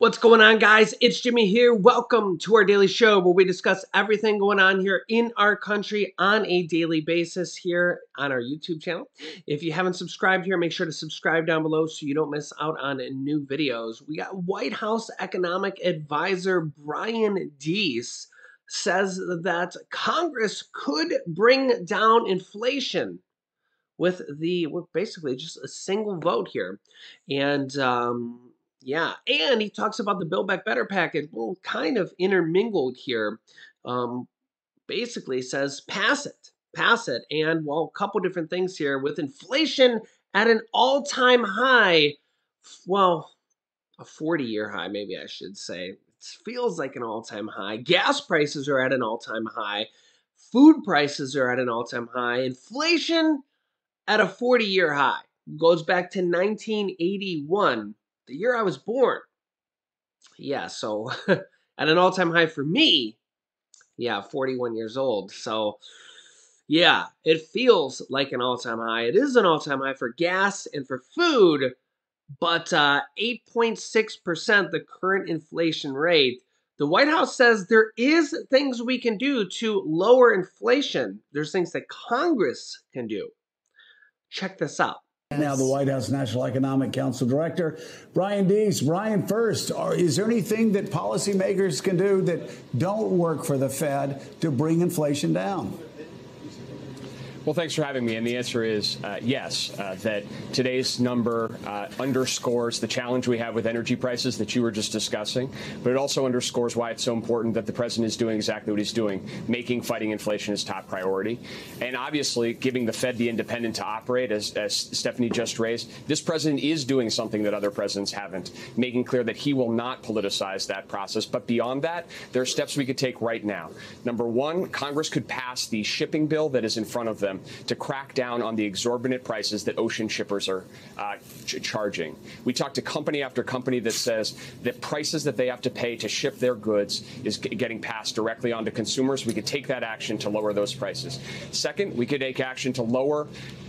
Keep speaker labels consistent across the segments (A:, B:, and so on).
A: What's going on, guys? It's Jimmy here. Welcome to our daily show where we discuss everything going on here in our country on a daily basis here on our YouTube channel. If you haven't subscribed here, make sure to subscribe down below so you don't miss out on new videos. We got White House economic advisor Brian Deese says that Congress could bring down inflation with basically just a single vote here. And yeah, and he talks about the Build Back Better package, well, kind of intermingled here. Basically says pass it. And well, a couple different things here with inflation at an all-time high. Well, a 40-year high, maybe I should say. It feels like an all-time high. Gas prices are at an all-time high. Food prices are at an all-time high. Inflation at a 40-year high. Goes back to 1981, the year I was born. Yeah, so at an all-time high for me. Yeah, 41 years old. So yeah, it feels like an all-time high. It is an all-time high for gas and for food, but 8.6%, the current inflation rate. The White House says there is things we can do to lower inflation. There's things that Congress can do. Check this out.
B: Now the White House National Economic Council Director, Brian Deese. Brian, first, is there anything that policymakers can do that don't work for the Fed to bring inflation down?
C: Well, thanks for having me. And the answer is yes, that today's number underscores the challenge we have with energy prices that you were just discussing. But it also underscores why it's so important that the president is doing exactly what he's doing, fighting inflation his top priority. And obviously, giving the Fed the independence to operate, as Stephanie just raised, this president is doing something that other presidents haven't, making clear that he will not politicize that process. But beyond that, there are steps we could take right now. Number one, Congress could pass the shipping bill that is in front of them to crack down on the exorbitant prices that ocean shippers are charging. We talked to company after company that says the prices that they have to pay to ship their goods is getting passed directly on to consumers. We could take that action to lower those prices. Second, we could take action to lower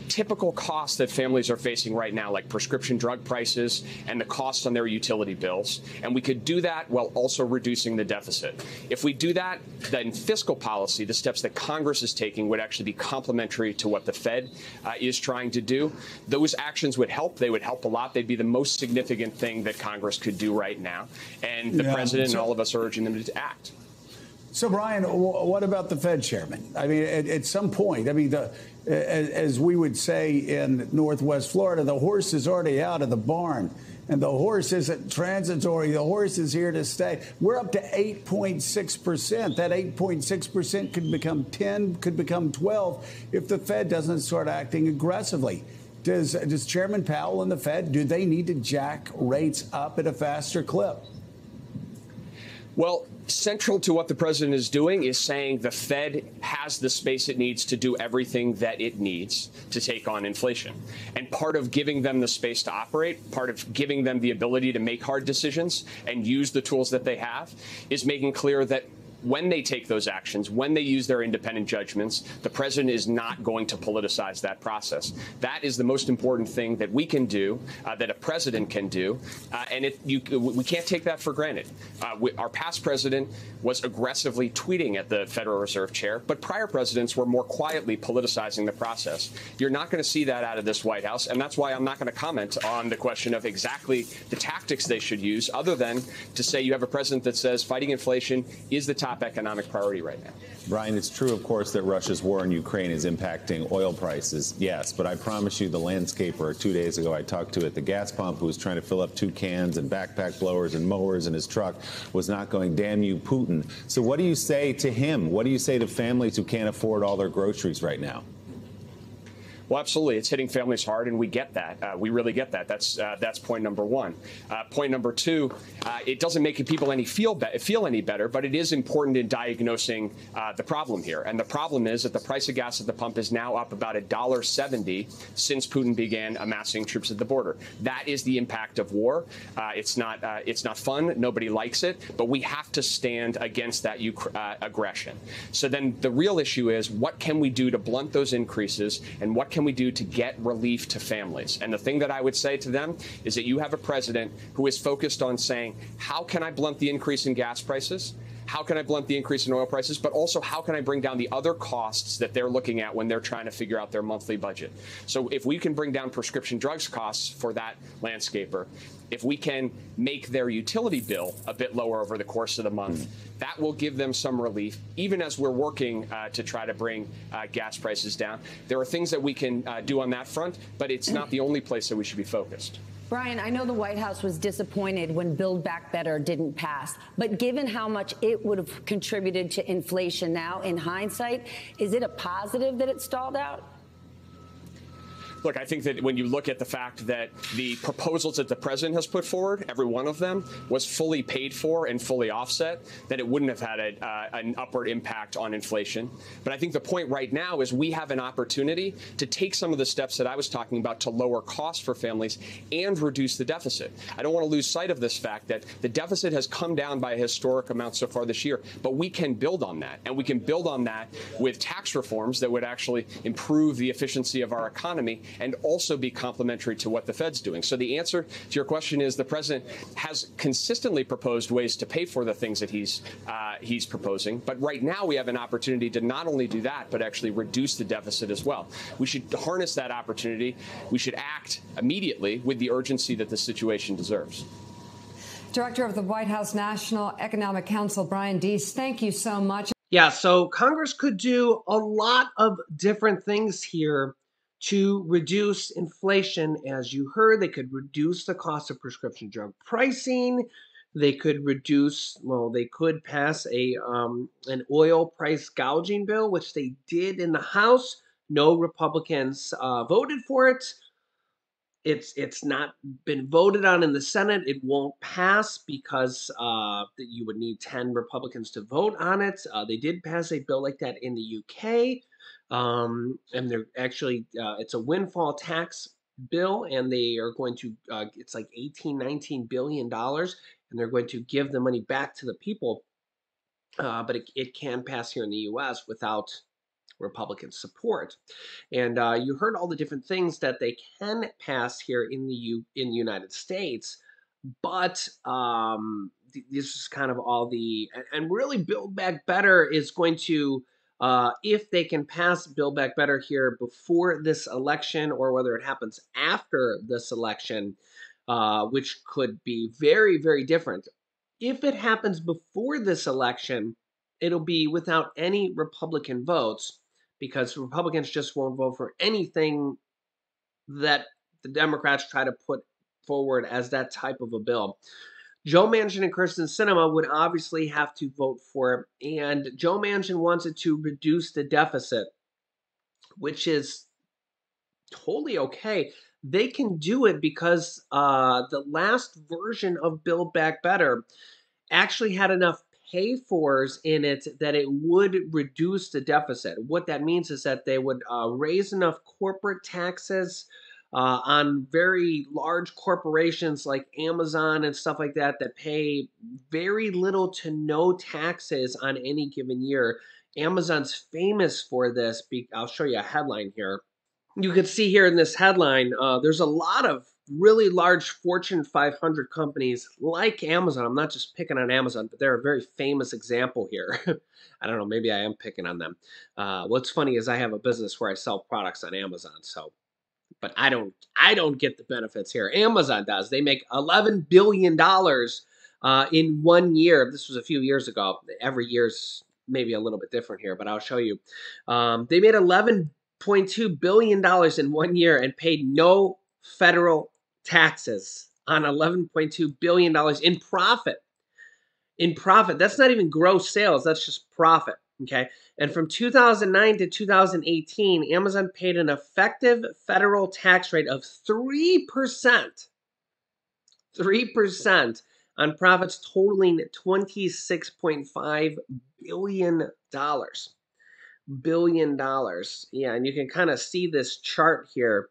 C: typical costs that families are facing right now, like prescription drug prices and the costs on their utility bills. And we could do that while also reducing the deficit. If we do that, then fiscal policy, the steps that Congress is taking, would actually be complementary to what the Fed is trying to do. Those actions would help. They would help a lot. They'd be the most significant thing that Congress could do right now. And the president and all of us are urging them to act.
B: So, Brian, what about the Fed chairman? I mean, at some point, as we would say in Northwest Florida, the horse is already out of the barn. And the horse isn't transitory. The horse is here to stay. We're up to 8.6%. That 8.6% could become 10, could become 12 if the Fed doesn't start acting aggressively. Does Chairman Powell and the Fed, do they need to jack rates up at a faster clip?
C: Well, central to what the president is doing is saying the Fed has the space it needs to do everything that it needs to take on inflation. And part of giving them the space to operate, part of giving them the ability to make hard decisions and use the tools that they have, is making clear that when they take those actions, when they use their independent judgments, the president is not going to politicize that process. That is the most important thing that we can do, that a president can do, and we can't take that for granted. Our past president was aggressively tweeting at the Federal Reserve Chair, but prior presidents were more quietly politicizing the process. You're not going to see that out of this White House, and that's why I'm not going to comment on the question of exactly the tactics they should use, other than to say you have a president that says fighting inflation is the top economic priority right now.
D: Brian, it's true, of course, that Russia's war in Ukraine is impacting oil prices. Yes, but I promise you the landscaper 2 days ago I talked to at the gas pump, who was trying to fill up 2 cans and backpack blowers and mowers in his truck, was not going, damn you, Putin. So what do you say to him? What do you say to families who can't afford all their groceries right now?
C: Well, absolutely. It's hitting families hard, and we get that. We really get that. That's point number one. Point number two, it doesn't make people feel any better, but it is important in diagnosing the problem here. And the problem is that the price of gas at the pump is now up about $1.70 since Putin began amassing troops at the border. That is the impact of war. It's not fun. Nobody likes it, but we have to stand against that aggression. So then the real issue is, what can we do to blunt those increases, and what can can we do to get relief to families? And the thing that I would say to them is that you have a president who is focused on saying, how can I blunt the increase in gas prices? How can I blunt the increase in oil prices? But also, how can I bring down the other costs that they're looking at when they're trying to figure out their monthly budget? So if we can bring down prescription drugs costs for that landscaper, if we can make their utility bill a bit lower over the course of the month, that will give them some relief, even as we're working to try to bring gas prices down. There are things that we can do on that front, but it's not the only place that we should be focused.
E: Brian, I know the White House was disappointed when Build Back Better didn't pass, but given how much it would have contributed to inflation now, in hindsight, is it a positive that it stalled out?
C: Look, I think that when you look at the fact that the proposals that the president has put forward, every one of them was fully paid for and fully offset, that it wouldn't have had an upward impact on inflation. But I think the point right now is we have an opportunity to take some of the steps that I was talking about to lower costs for families and reduce the deficit. I don't want to lose sight of this fact that the deficit has come down by a historic amount so far this year, but we can build on that. And we can build on that with tax reforms that would actually improve the efficiency of our economy and also be complementary to what the Fed's doing. So the answer to your question is the president has consistently proposed ways to pay for the things that he's proposing. But right now we have an opportunity to not only do that, but actually reduce the deficit as well. We should harness that opportunity. We should act immediately with the urgency that the situation deserves.
F: Director of the White House National Economic Council, Brian Deese, thank you so much.
A: Yeah, so Congress could do a lot of different things here to reduce inflation. As you heard, they could reduce the cost of prescription drug pricing. They could reduce, well, they could pass an oil price gouging bill, which they did in the House. No Republicans voted for it. It's not been voted on in the Senate. It won't pass because you would need 10 Republicans to vote on it. They did pass a bill like that in the UK. And they're actually, it's a windfall tax bill, and they are going to, it's like $19 billion, and they're going to give the money back to the people. But it can pass here in the U.S. without Republican support. And you heard all the different things that they can pass here in the United States, but this is kind of all and really Build Back Better is going to, if they can pass Build Back Better here before this election, or whether it happens after this election, which could be very, very different. If it happens before this election, it'll be without any Republican votes, because Republicans just won't vote for anything that the Democrats try to put forward as that type of a bill. Joe Manchin and Kyrsten Sinema would obviously have to vote for it, and Joe Manchin wants it to reduce the deficit, which is totally okay. They can do it because the last version of Build Back Better actually had enough pay-fors in it that it would reduce the deficit. What that means is that they would raise enough corporate taxes on very large corporations like Amazon and stuff like that that pay very little to no taxes on any given year. Amazon's famous for this. I'll show you a headline here. You can see here in this headline, there's a lot of really large Fortune 500 companies like Amazon. I'm not just picking on Amazon, but they're a very famous example here. I don't know, maybe I am picking on them. What's funny is I have a business where I sell products on Amazon, but I don't get the benefits here. Amazon does. They make $11 billion in 1 year. This was a few years ago. Every year's maybe a little bit different here, but I'll show you. They made $11.2 billion in 1 year and paid no federal taxes on $11.2 billion in profit. In profit. That's not even gross sales. That's just profit. Okay. And from 2009 to 2018, Amazon paid an effective federal tax rate of 3%. 3% on profits totaling $26.5 billion. $billion. Yeah, and you can kind of see this chart here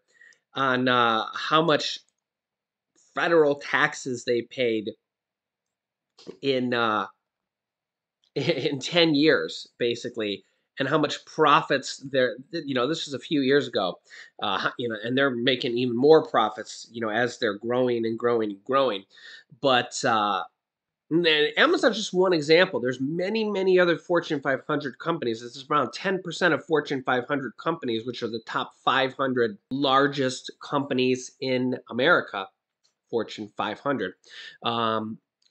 A: on how much federal taxes they paid in 10 years, basically. and how much profits they're, this was a few years ago, and they're making even more profits, as they're growing and growing and growing. But and Amazon's just one example. There's many, many other Fortune 500 companies. This is around 10% of Fortune 500 companies, which are the top 500 largest companies in America, Fortune 500.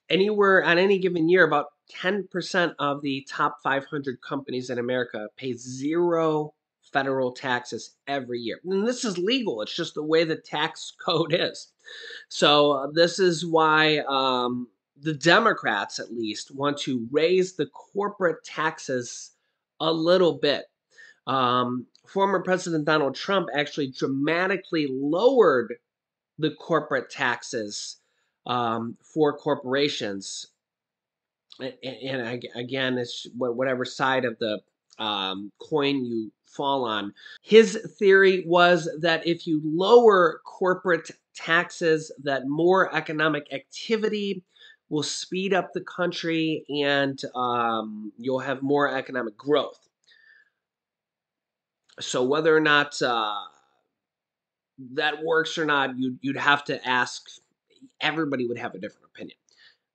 A: Anywhere on any given year, about 10% of the top 500 companies in America pay zero federal taxes every year. And this is legal. It's just the way the tax code is. So this is why the Democrats, at least, want to raise the corporate taxes a little bit. Former President Donald Trump actually dramatically lowered the corporate taxes for corporations. And again, it's whatever side of the coin you fall on. His theory was that if you lower corporate taxes, that more economic activity will speed up the country, and you'll have more economic growth. So whether or not that works or not, you'd have to ask. Everybody would have a different opinion.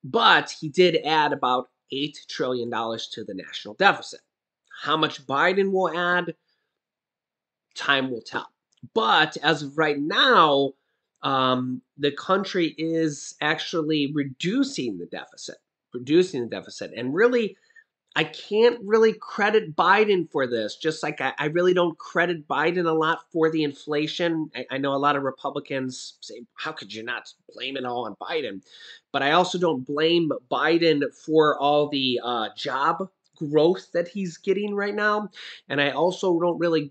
A: But he did add about $8 trillion to the national deficit. How much Biden will add, time will tell. But as of right now, the country is actually reducing the deficit. And really, I can't really credit Biden for this, just like I really don't credit Biden a lot for the inflation. I know a lot of Republicans say, how could you not blame it all on Biden? But I also don't blame Biden for all the job growth that he's getting right now. And I also don't really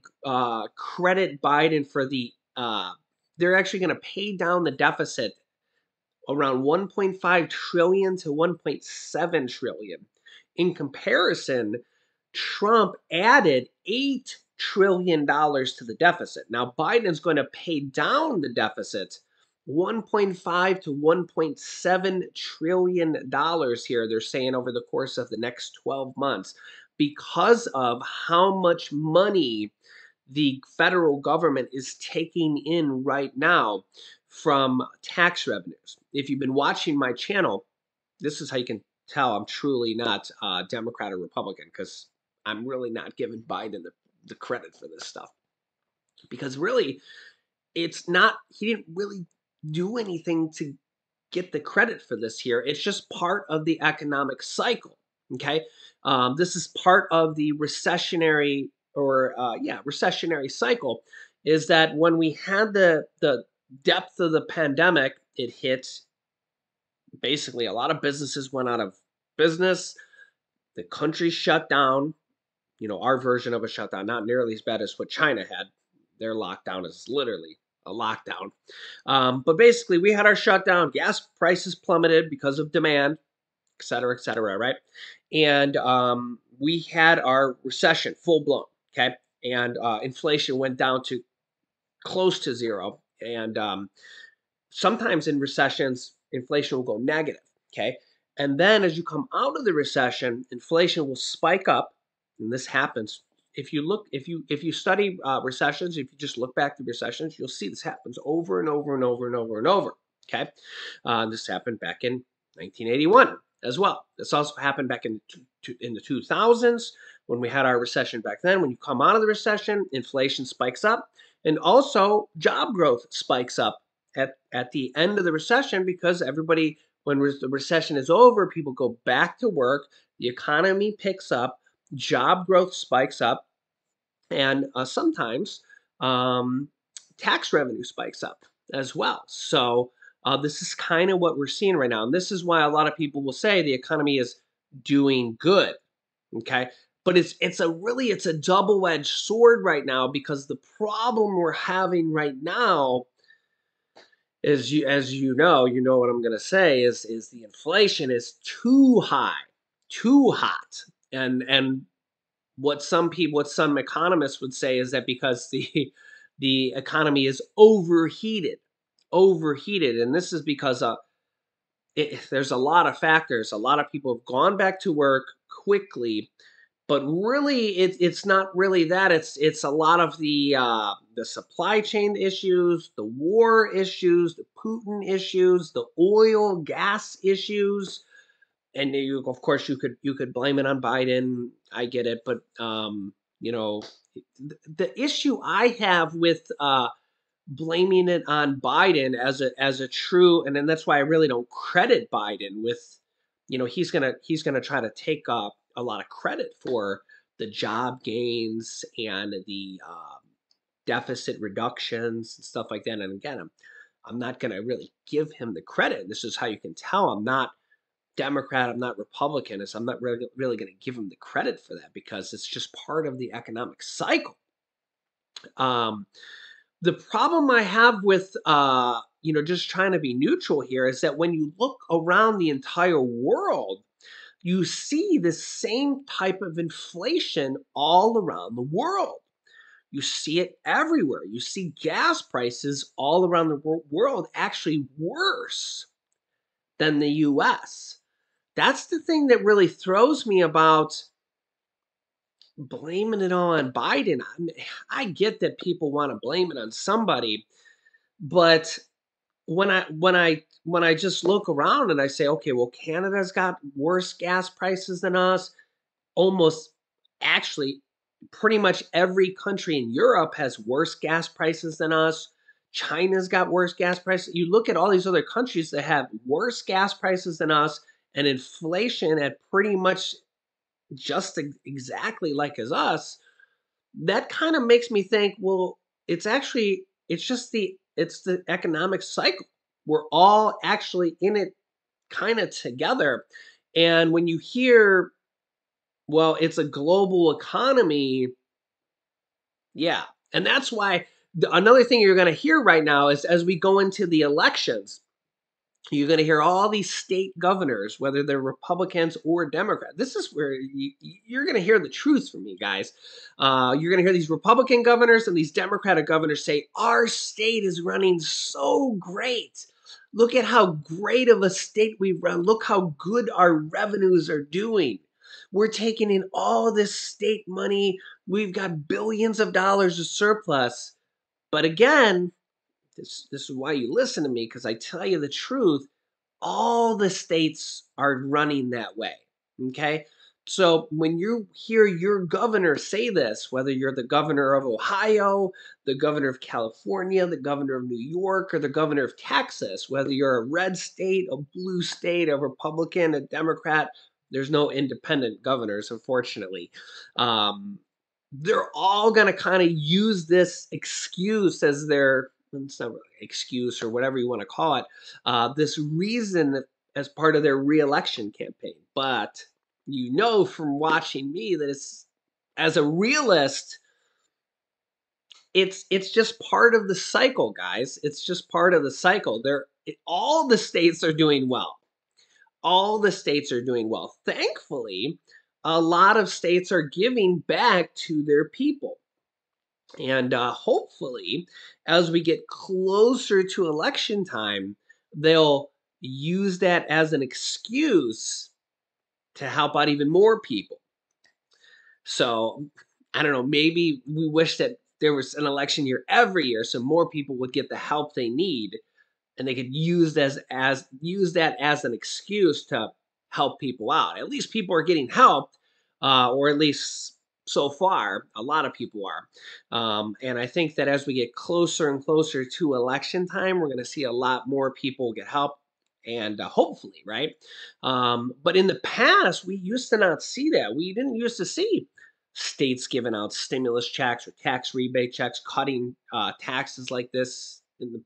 A: credit Biden for they're actually going to pay down the deficit around 1.5 trillion to 1.7 trillion. In comparison, Trump added $8 trillion to the deficit. Now, Biden's going to pay down the deficit 1.5 to 1.7 trillion dollars here, they're saying, over the course of the next 12 months, because of how much money the federal government is taking in right now from tax revenues. If you've been watching my channel, this is how you can tell I'm truly not Democrat or Republican, because I'm really not giving Biden the credit for this stuff. Because really, it's not, he didn't really do anything to get the credit for this here. It's just part of the economic cycle, okay? This is part of the recessionary cycle, is that when we had the depth of the pandemic, it hit. Basically, a lot of businesses went out of business. The country shut down. Our version of a shutdown, not nearly as bad as what China had. Their lockdown is literally a lockdown. But basically, we had our shutdown. Gas prices plummeted because of demand, et cetera, right? And we had our recession full blown, okay? And inflation went down to close to zero. And sometimes in recessions, inflation will go negative, okay? And then as you come out of the recession, inflation will spike up, and this happens. If you study recessions, if you just look back to recessions, you'll see this happens over and over and over and over and over, okay? This happened back in 1981 as well. This also happened back in the 2000s when we had our recession back then. When you come out of the recession, inflation spikes up, and also job growth spikes up at the end of the recession, because everybody, when the recession is over, people go back to work, the economy picks up, job growth spikes up, and sometimes tax revenue spikes up as well. So this is kind of what we're seeing right now. And this is why a lot of people will say the economy is doing good, okay? But it's a double-edged sword right now, because the problem we're having right now is, as you know what I'm going to say, is the inflation is too high, too hot. And what some economists would say is that because the economy is overheated, and this is because there's a lot of factors. A lot of people have gone back to work quickly But really, it's not really that. It's a lot of the supply chain issues, the war issues, the Putin issues, the oil gas issues, and of course you could blame it on Biden. I get it, but you know, the issue I have with blaming it on Biden as a true, and then that's why I really don't credit Biden with, he's gonna try to take a lot of credit for the job gains and the deficit reductions and stuff like that. And again, I'm not gonna really give him the credit. This is how you can tell I'm not Democrat, I'm not Republican, is I'm not really gonna give him the credit for that because it's just part of the economic cycle. Um, the problem I have with just trying to be neutral here is that when you look around the entire world, you see the same type of inflation all around the world. You see it everywhere. You see gas prices all around the world actually worse than the US. That's the thing that really throws me about blaming it on Biden. I get that people want to blame it on somebody, but when I just look around and I say, okay, well, Canada's got worse gas prices than us. Almost, actually, pretty much every country in Europe has worse gas prices than us. China's got worse gas prices. You look at all these other countries that have worse gas prices than us and inflation at pretty much just exactly like as us. That kind of makes me think, well, it's the economic cycle. We're all actually in it kind of together. And when you hear, well, it's a global economy, yeah. And that's why another thing you're going to hear right now is as we go into the elections, you're going to hear all these state governors, whether they're Republicans or Democrats. This is where you're going to hear the truth from me, guys. You're going to hear these Republican governors and these Democratic governors say, our state is running so great. Look at how great of a state we run. Look how good our revenues are doing. We're taking in all this state money. We've got billions of dollars of surplus. But again, this is why you listen to me, because I tell you the truth. All the states are running that way. Okay. So when you hear your governor say this, whether you're the governor of Ohio, the governor of California, the governor of New York, or the governor of Texas, whether you're a red state, a blue state, a Republican, a Democrat, there's no independent governors, unfortunately. They're all going to kind of use this excuse as their, it's not really excuse or whatever you want to call it, this reason as part of their reelection campaign. But you know from watching me that it's, as a realist, it's just part of the cycle, guys. It's just part of the cycle. All the states are doing well. All the states are doing well. Thankfully, a lot of states are giving back to their people. And hopefully, as we get closer to election time, they'll use that as an excuse to help out even more people. So, I don't know, maybe we wish that there was an election year every year so more people would get the help they need and they could use that as an excuse to help people out. At least people are getting help, or at least so far, a lot of people are. And I think that as we get closer and closer to election time, we're going to see a lot more people get help. And hopefully, right? But in the past, we used to not see that. We didn't used to see states giving out stimulus checks or tax rebate checks, cutting taxes like this in the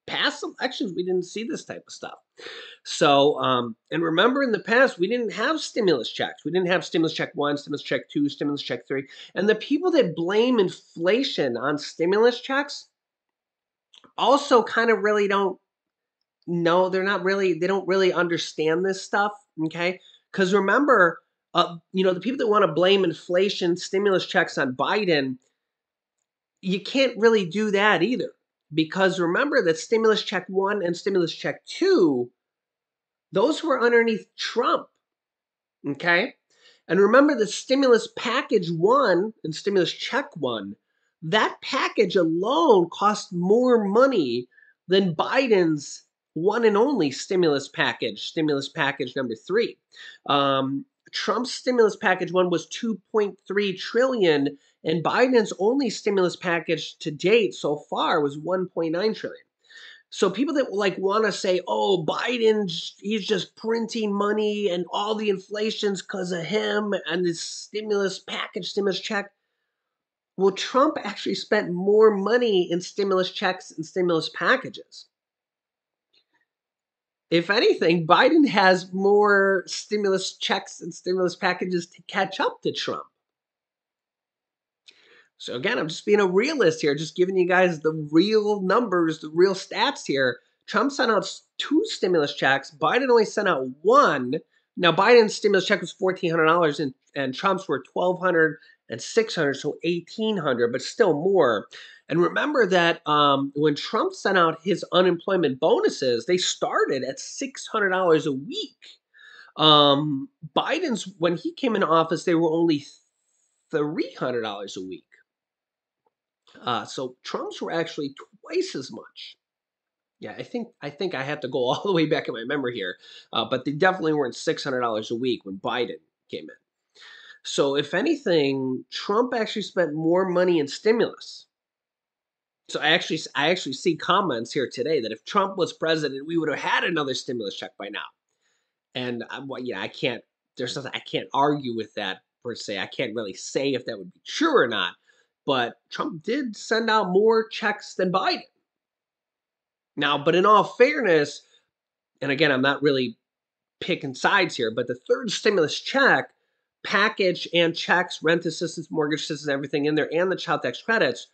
A: past elections. We didn't see this type of stuff. So, and remember in the past, we didn't have stimulus checks. We didn't have stimulus check 1, stimulus check 2, stimulus check 3. And the people that blame inflation on stimulus checks also kind of really don't know. They don't really understand this stuff. Okay. Because remember, the people that want to blame inflation stimulus checks on Biden, you can't really do that either. Because remember that stimulus check 1 and stimulus check 2, those were underneath Trump. Okay. And remember the stimulus package one and stimulus check one, that package alone cost more money than Biden's one and only stimulus package number three. Trump's stimulus package one was 2.3 trillion, and Biden's only stimulus package to date so far was 1.9 trillion. So people that like want to say, "Oh, he's just printing money and all the inflation's because of him and this stimulus package, stimulus check." Well, Trump actually spent more money in stimulus checks and stimulus packages. If anything, Biden has more stimulus checks and stimulus packages to catch up to Trump. So again, I'm just being a realist here, just giving you guys the real numbers, the real stats here. Trump sent out 2 stimulus checks. Biden only sent out 1. Now, Biden's stimulus check was $1,400 and Trump's were $1,200 and $600, so $1,800, but still more. And remember that when Trump sent out his unemployment bonuses, they started at $600 a week. Biden's, when he came into office, they were only $300 a week. So Trump's were actually twice as much. Yeah, I think I have to go all the way back in my memory here, but they definitely weren't $600 a week when Biden came in. So if anything, Trump actually spent more money in stimulus. So I actually see comments here today that if Trump was president, we would have had another stimulus check by now. And I can't. There's nothing I can't argue with that per se. I can't really say if that would be true or not. But Trump did send out more checks than Biden. Now, but in all fairness, and again, I'm not really picking sides here, but the third stimulus check package and checks, rent assistance, mortgage assistance, everything in there, and the child tax credits,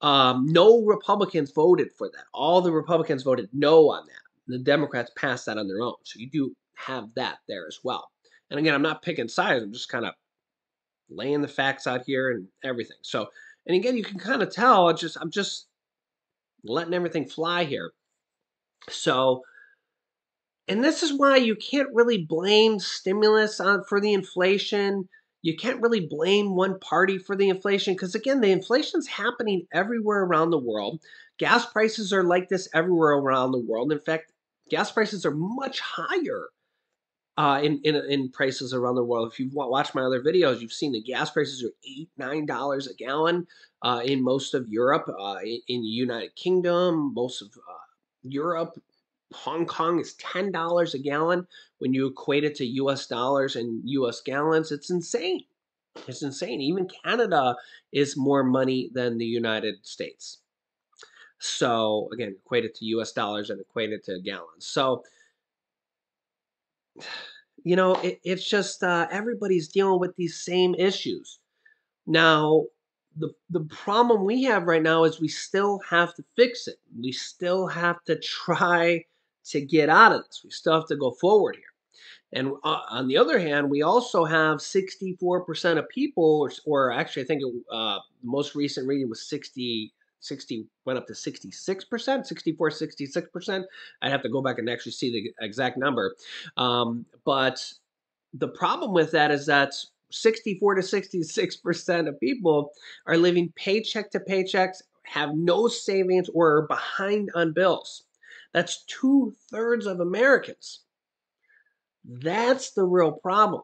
A: no Republicans voted for that. All the Republicans voted no on that. The Democrats passed that on their own. So you do have that there as well. And again, I'm not picking sides. I'm just kind of laying the facts out here and everything. So, and again, you can kind of tell. I'm just letting everything fly here. So, and this is why you can't really blame stimulus for the inflation. You can't really blame one party for the inflation because, again, the inflation's happening everywhere around the world. Gas prices are like this everywhere around the world. In fact, gas prices are much higher in prices around the world. If you've watched my other videos, you've seen the gas prices are $8-9 a gallon in most of Europe, in the United Kingdom, most of Europe. Hong Kong is $10 a gallon. When you equate it to US dollars and US gallons, it's insane. It's insane. Even Canada is more money than the United States. So again, equate it to US dollars and equate it to gallons. So, it's just everybody's dealing with these same issues. Now, the problem we have right now is we still have to fix it. We still have to try to get out of this. We still have to go forward here. And on the other hand, we also have 64% of people, or actually, I think the most recent reading was 60 went up to 66%, 64, 66%. I'd have to go back and actually see the exact number. But the problem with that is that 64 to 66% of people are living paycheck to paychecks, have no savings, or are behind on bills. That's 2/3 of Americans. That's the real problem.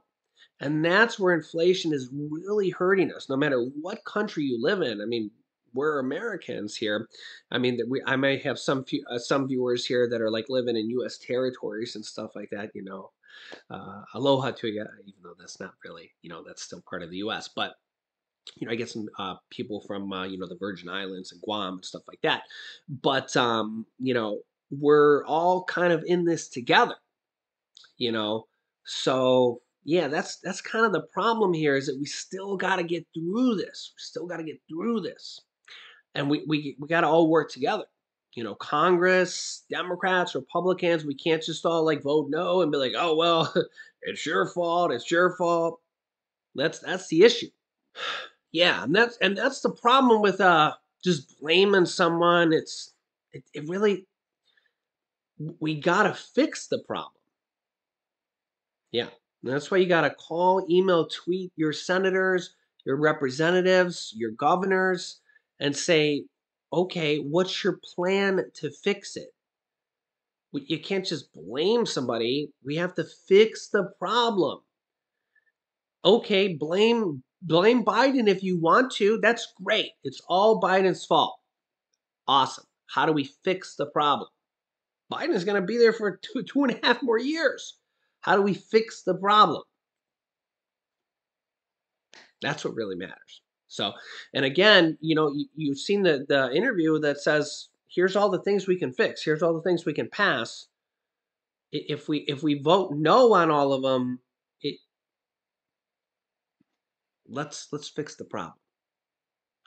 A: And that's where inflation is really hurting us, no matter what country you live in. I mean, we're Americans here. I mean, I may have some viewers here that are like living in U.S. territories and stuff like that. Aloha to you, even though that's not really, that's still part of the U.S. But I get some people from the Virgin Islands and Guam and stuff like that. But we're all kind of in this together. So yeah, that's kind of the problem here, is that we still got to get through this. We still got to get through this, and we got to all work together. Congress, Democrats, Republicans. We can't just all like vote no and be like, oh well, it's your fault. It's your fault. That's the issue. Yeah, and that's the problem with just blaming someone. It really, we got to fix the problem. Yeah. And that's why you got to call, email, tweet your senators, your representatives, your governors, and say, okay, what's your plan to fix it? You can't just blame somebody. We have to fix the problem. Okay, blame Biden if you want to. That's great. It's all Biden's fault. Awesome. How do we fix the problem? Biden is going to be there for 2.5 more years. How do we fix the problem? That's what really matters. So, and again, you've seen the interview that says, here's all the things we can fix. Here's all the things we can pass. If we vote no on all of them, let's fix the problem.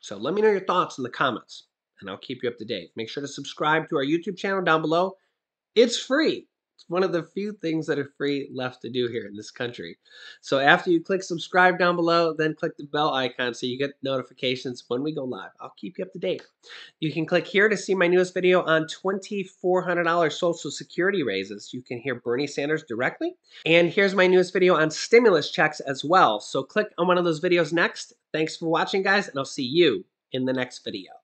A: So let me know your thoughts in the comments, and I'll keep you up to date. Make sure to subscribe to our YouTube channel down below. It's free. It's one of the few things that are free left to do here in this country. So after you click subscribe down below, then click the bell icon so you get notifications when we go live. I'll keep you up to date. You can click here to see my newest video on $2,400 Social Security raises. You can hear Bernie Sanders directly. And here's my newest video on stimulus checks as well. So click on one of those videos next. Thanks for watching, guys, and I'll see you in the next video.